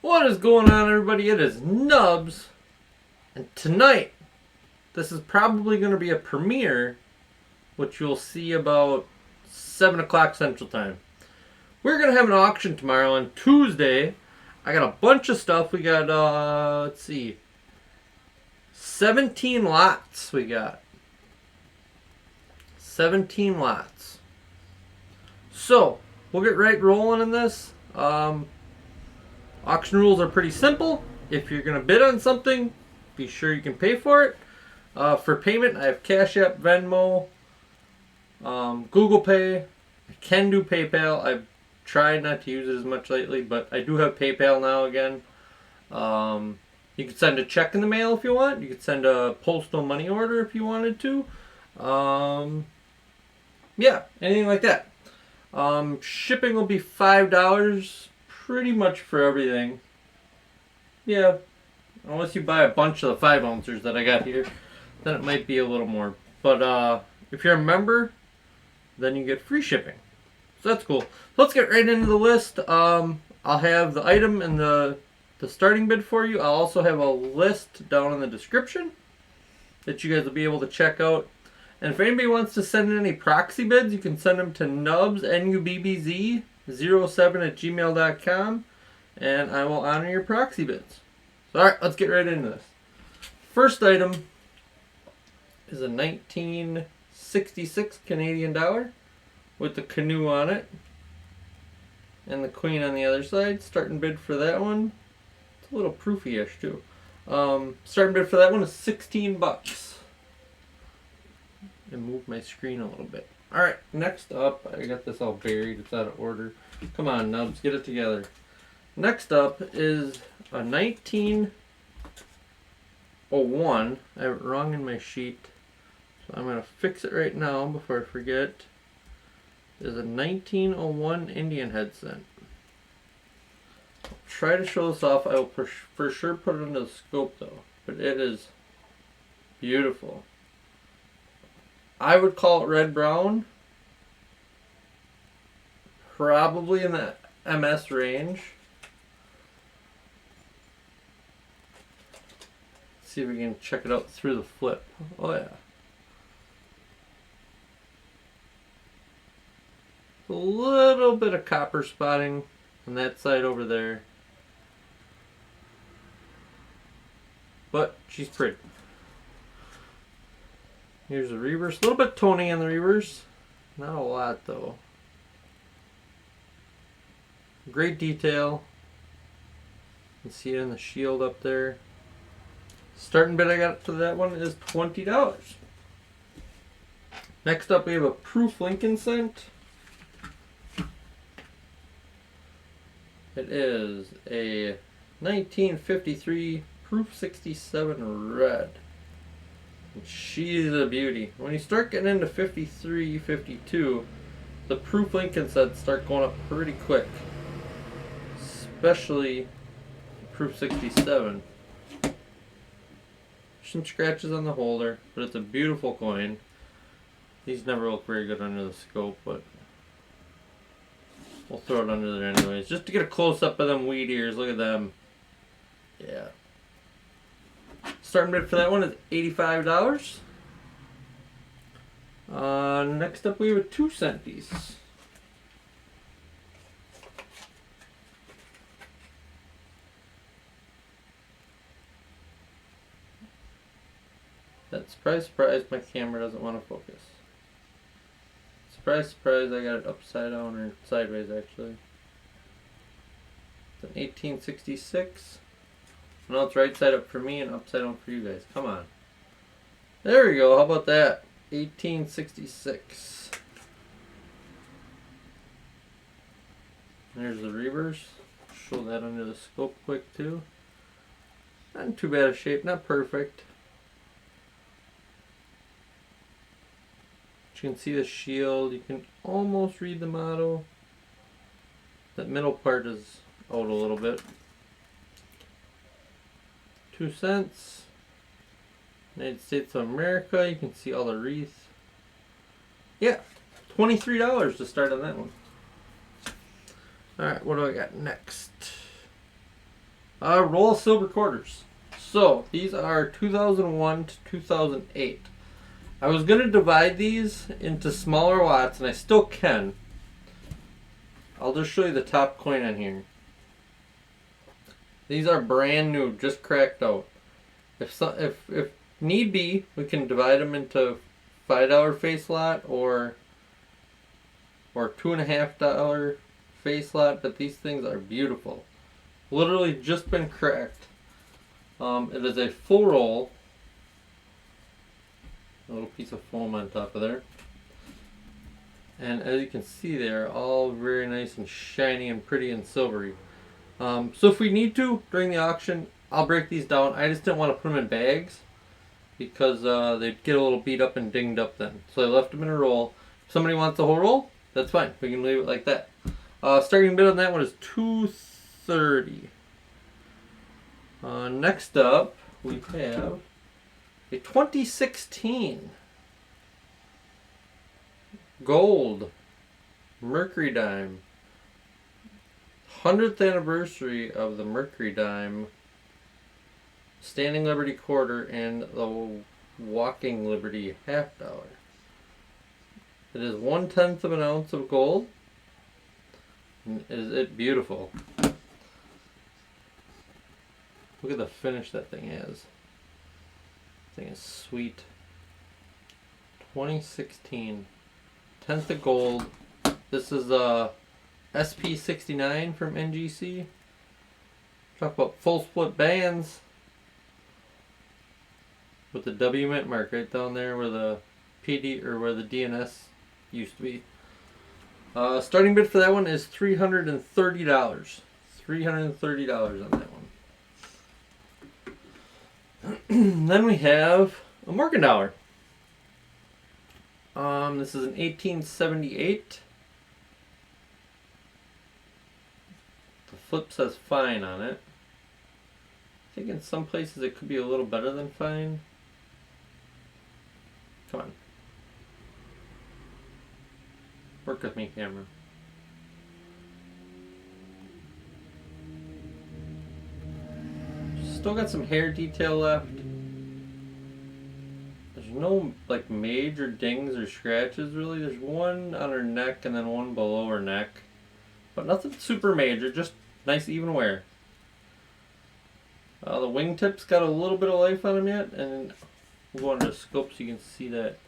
What is going on, everybody? It is Nubbz, and tonight, this is probably going to be a premiere, which you'll see about 7 o'clock Central Time. We're going to have an auction tomorrow on Tuesday. I got a bunch of stuff. We got, let's see, 17 lots we got. 17 lots. So, we'll get right rolling in this. Auction rules are pretty simple. If you're going to bid on something, be sure you can pay for it. For payment, I have CASHAPP, VENMO, Google Pay. I can do PayPal. I've tried not to use it as much lately, but I do have PayPal now again. You could send a check in the mail if you want. You could send a postal money order if you wanted to. Yeah, anything like that. Shipping will be $5 pretty much for everything. Yeah, unless you buy a bunch of the 5-ounces that I got here, then it might be a little more. But if you're a member, then you get free shipping. So that's cool. Let's get right into the list. I'll have the item and the starting bid for you. I'll also have a list down in the description that you guys will be able to check out. And if anybody wants to send in any proxy bids, you can send them to Nubbz, nubbz07@gmail.com, and I will honor your proxy bids. So, alright, let's get right into this. First item is a 1966 Canadian dollar with the canoe on it and the queen on the other side. Starting bid for that one, it's a little proofy-ish too. Starting bid for that one is $16. And move my screen a little bit. Alright, next up, I got this all buried, it's out of order. Come on, Nubbz, get it together. Next up is a 1901. I have it wrong in my sheet, so I'm going to fix it right now before I forget. There's a 1901 Indian head cent. I'll try to show this off. I will for sure put it into the scope though, but it is beautiful. I would call it red-brown. Probably in the MS range. Let's see if we can check it out through the flip. Oh yeah. A little bit of copper spotting on that side over there. But she's pretty. Here's the reverse. A little bit toning in the reverse. Not a lot though. Great detail. You can see it in the shield up there. Starting bid I got for that one is $20. Next up we have a proof Lincoln cent. It is a 1953 proof 67 red. She's a beauty. When you start getting into 53, 52, the proof Lincoln sets start going up pretty quick. Especially proof 67. Some scratches on the holder, but it's a beautiful coin. These never look very good under the scope, but we'll throw it under there anyways. Just to get a close-up of them weed ears. Look at them. Yeah. Starting bid for that one is $85. Next up we have a 2-cent piece. That surprise, surprise, my camera doesn't want to focus. Surprise, surprise, I got it upside down or sideways actually. It's an 1866. No, it's right side up for me and upside down for you guys. Come on. There we go. How about that? 1866. There's the reverse. Show that under the scope quick too. Not in too bad a shape. Not perfect. But you can see the shield. You can almost read the motto. That middle part is out a little bit. 2 cents. United States of America. You can see all the wreath. Yeah, $23 to start on that one. Alright, what do I got next? Roll of silver quarters. So these are 2001 to 2008. I was going to divide these into smaller lots, and I still can. I'll just show you the top coin on here. These are brand new, just cracked out. If need be, we can divide them into $5 face lot or $2.50 face lot, but these things are beautiful. Literally just been cracked. It is a full roll. A little piece of foam on top of there. And as you can see, they're all very nice and shiny and pretty and silvery. So if we need to, during the auction, I'll break these down. I just didn't want to put them in bags because they'd get a little beat up and dinged up then. So I left them in a roll. If somebody wants the whole roll, that's fine. We can leave it like that. Starting bid on that one is $230. Next up, we have a 2016 gold Mercury dime. 100th anniversary of the Mercury dime, Standing Liberty quarter, and the Walking Liberty $half. It is 1/10 of an ounce of gold. And is it beautiful? Look at the finish that thing has. That thing is sweet. 2016. 10th of gold. This is SP69 from NGC. Talk about full split bands. With the W mint mark right down there where the PD or where the DNS used to be. Starting bid for that one is $330. $330 on that one. Then we have a Morgan dollar. This is an 1878. The flip says fine on it. I think in some places it could be a little better than fine. Come on. Work with me, camera. Still got some hair detail left. There's no like major dings or scratches really. There's one on her neck and then one below her neck. But nothing super major, just nice even wear. The wingtips got a little bit of life on them yet, and we'll go under the scope so you can see that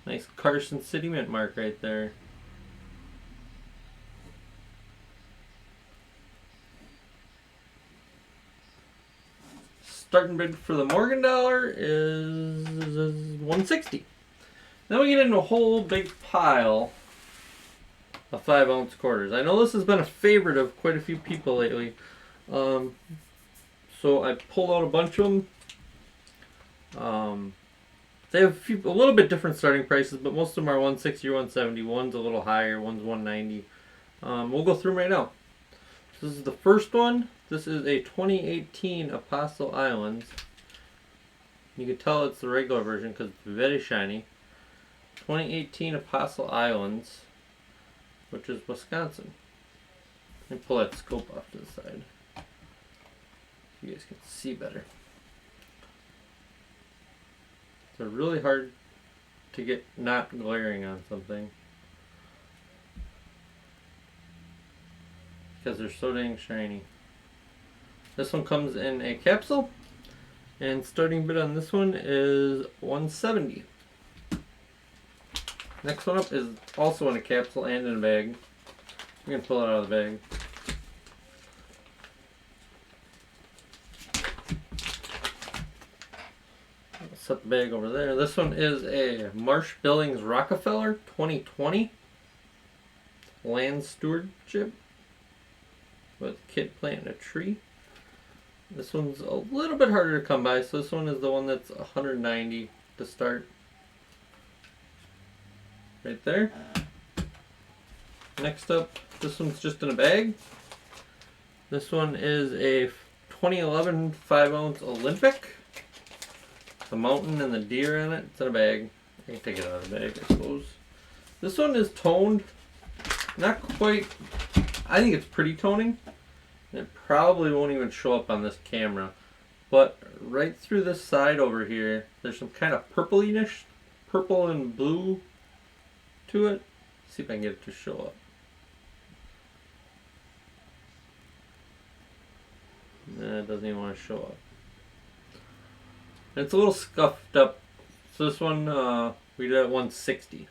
nice Carson City Mint mark right there. Starting bid for the Morgan dollar is $160. Then we get into a whole big pile of 5-ounce quarters. I know this has been a favorite of quite a few people lately. So I pulled out a bunch of them. They have a little bit different starting prices, but most of them are $160 or $170. One's a little higher, one's $190. We'll go through them right now. This is the first one. This is a 2018 Apostle Islands. You can tell it's the regular version because it's very shiny. 2018 Apostle Islands, which is Wisconsin. Let me pull that scope off to the side so you guys can see better. They're really hard to get not glaring on something because they're so dang shiny. This one comes in a capsule, and starting bid on this one is $170. Next one up is also in a capsule and in a bag. You can pull it out of the bag. I'll set the bag over there. This one is a Marsh Billings Rockefeller 2020 land stewardship with a kid planting a tree. This one's a little bit harder to come by, so this one is the one that's $190 to start. Right there. Next up, this one's just in a bag. This one is a 2011 5-ounce Olympic. The mountain and the deer in it. It's in a bag. I can take it out of the bag, I suppose. This one is toned. Not quite. I think it's pretty toning. It probably won't even show up on this camera. But right through this side over here, there's some kind of purple and blue to it. Let's see if I can get it to show up. Nah, it doesn't even want to show up. It's a little scuffed up. So this one, we did at 160.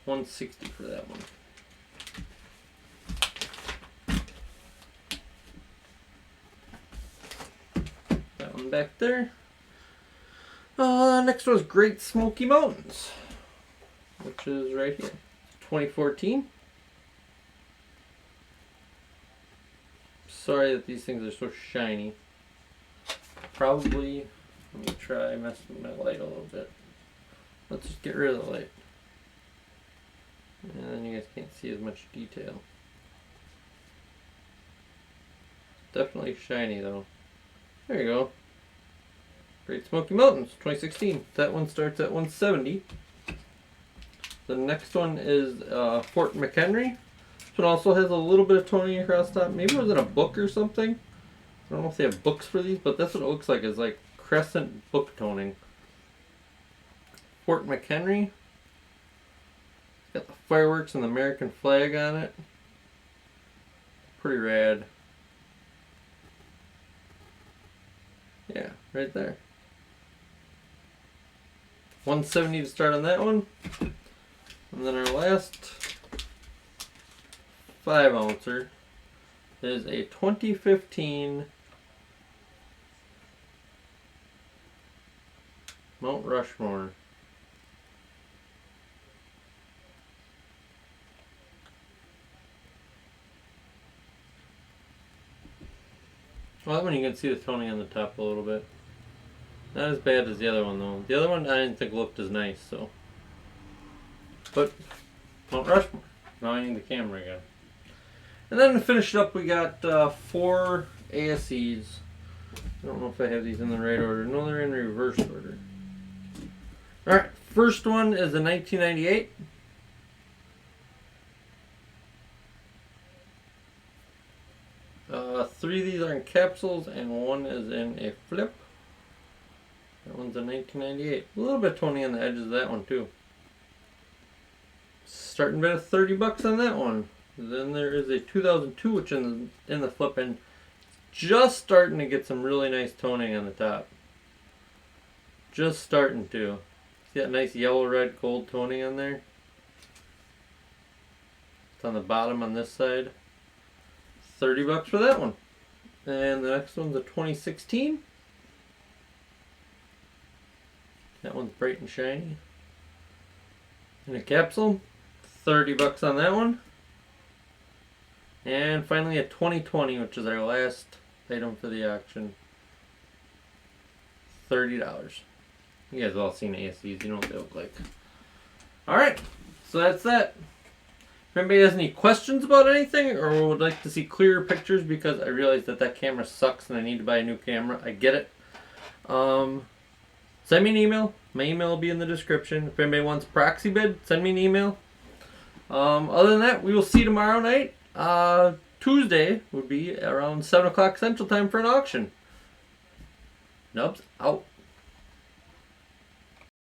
160 for that one. That one back there. Next was Great Smoky Mountains, which is right here. 2014. Sorry that these things are so shiny. Probably, let me try messing with my light a little bit. Let's just get rid of the light. And then you guys can't see as much detail. Definitely shiny though. There you go. Great Smoky Mountains, 2016. That one starts at 170. The next one is Fort McHenry. This one also has a little bit of toning across the top. Maybe it was in a book or something. I don't know if they have books for these, but that's what it looks like. It's like crescent book toning. Fort McHenry. It's got the fireworks and the American flag on it. Pretty rad. Yeah, right there. 170 to start on that one. And then our last 5-ouncer is a 2015 Mount Rushmore. Well, that one you can see the toning on the top a little bit. Not as bad as the other one though. The other one I didn't think looked as nice, so. But Mount Rushmore. Now I need the camera again. And then to finish it up, we got 4 ASEs. I don't know if I have these in the right order. No, they're in reverse order. Alright, first one is the 1998. Three of these are in capsules and one is in a flip. That one's a 1998. A little bit of toning on the edges of that one too. Starting bid of $30 on that one. Then there is a 2002 which in the flip and just starting to get some really nice toning on the top. Just starting to. See that nice yellow, red, gold toning on there? It's on the bottom on this side. $30 for that one. And the next one's a 2016. That one's bright and shiny. In a capsule. $30 on that one. And finally a 2020, which is our last item for the auction. $30. You guys have all seen ASCs, you know what they look like. Alright, so that's that. If anybody has any questions about anything or would like to see clearer pictures, because I realize that camera sucks and I need to buy a new camera, I get it. Send me an email. My email will be in the description. If anybody wants proxy bid, send me an email. Other than that, we will see you tomorrow night. Tuesday would be around 7 o'clock Central Time for an auction. Nubbz out.